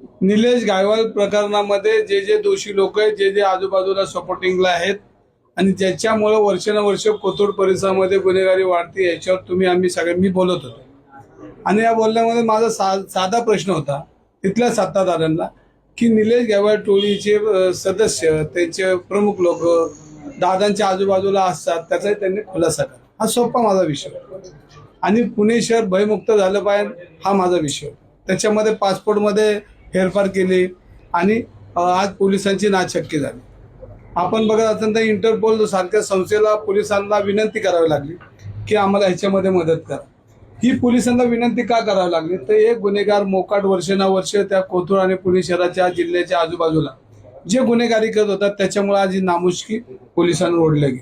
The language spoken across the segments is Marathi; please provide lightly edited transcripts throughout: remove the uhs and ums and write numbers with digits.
निलेश गायवाल प्रकरणामध्ये जे जे दोषी लोक आहेत, जे जे आजूबाजूला सपोर्टिंगला आहेत आणि ज्याच्यामुळे वर्षानुवर्ष कोथरूड परिसरामध्ये गुन्हेगारी वाढते, याच्यावर आम्ही सगळ्यांनी बोलत होतो. आणि या बोलण्यामध्ये माझा साधा प्रश्न होता तिथल्या सत्ताधाऱ्यांना की निलेश गायवाल टोळीचे सदस्य, त्यांचे प्रमुख लोक दादांच्या आजूबाजूला असतात, त्याचाही त्यांनी खुलासा करा. हा सोपा माझा विषय आणि पुणे शहर भयमुक्त झालं पाहिजे, हा माझा विषय. त्याच्यामध्ये पासपोर्टमध्ये फेरफार केली आणि आज पोलिसांची नाचक्की झाली. आपण बघत असाल तर इंटरपोल सारख्या संस्थेला पोलिसांना विनंती करावी लागली की आम्हाला ह्याच्यामध्ये मदत करा. ही पोलिसांना विनंती का करावी लागली तर एक गुन्हेगार मोकाट वर्षानुवर्ष त्या कोथरूड आणि पुणे शहराच्या जिल्ह्याच्या आजूबाजूला जे गुन्हेगारी करत होतात, त्याच्यामुळे आज ही नामुष्की पोलिसांना ओढली गेली.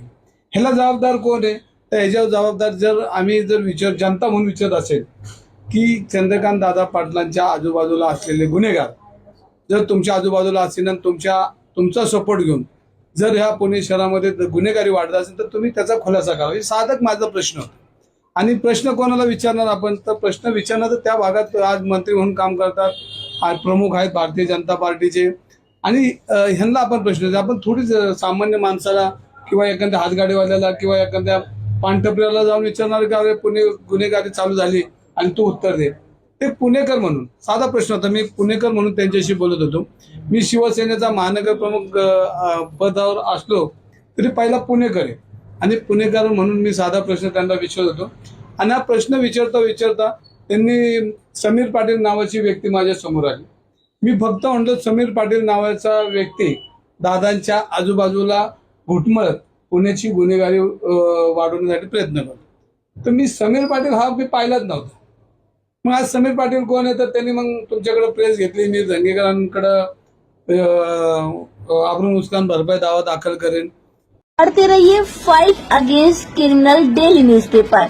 ह्याला जबाबदार कोण आहे? तर ह्याच्यावर जबाबदार आम्ही जनता म्हणून विचारत असेल की चंद्रकांत दादा पाटलांच्या आजूबाजूला असलेले गुन्हेगार जर तुमच्या आजूबाजूला असतील आणि तुमचा सपोर्ट घेऊन जर ह्या पुणे शहरामध्ये गुन्हेगारी वाढत असेल तर तुम्ही त्याचा खुलासा करा. हे साधक माझा प्रश्न होता. आणि प्रश्न कोणाला विचारणार आपण? तर प्रश्न विचारणार तर त्या भागात आज मंत्री म्हणून काम करतात, आज प्रमुख आहेत भारतीय जनता पार्टीचे, आणि ह्यांना आपण प्रश्न आपण थोडीच सामान्य माणसाला किंवा एखाद्या हातगाडीवाल्याला किंवा एखाद्या पानटपऱ्याला जाऊन विचारणार की अरे पुणे गुन्हेगारी चालू झाली आणि तू उत्तर दे. ते पुणेकर म्हणून साधा प्रश्न होता. मी पुणेकर म्हणून त्यांच्याशी बोलत होतो. मी शिवसेनेचा महानगर प्रमुख पदावर असलो तरी पहिला पुणेकर आहे आणि पुणेकर म्हणून मी साधा प्रश्न त्यांना विचारत होतो. आणि हा प्रश्न विचारता त्यांनी समीर पाटील नावाची व्यक्ती माझ्या समोर आली. मी फक्त म्हणतो समीर पाटील नावाचा व्यक्ती दादांच्या आजूबाजूला घुटमळत पुण्याची गुन्हेगारी वाढवण्यासाठी प्रयत्न करतो. तर मी समीर पाटील हा मी पाहिलाच नव्हता. मग आज समीर पाटील कोण आहे? तर त्यांनी मग तुमच्याकडे प्रेस घेतली, मी धंगेकरांकडे अब्रू नुकसान भरपाई दावा दाखल करेन. पढ़ते रहिए fight against criminal daily newspaper.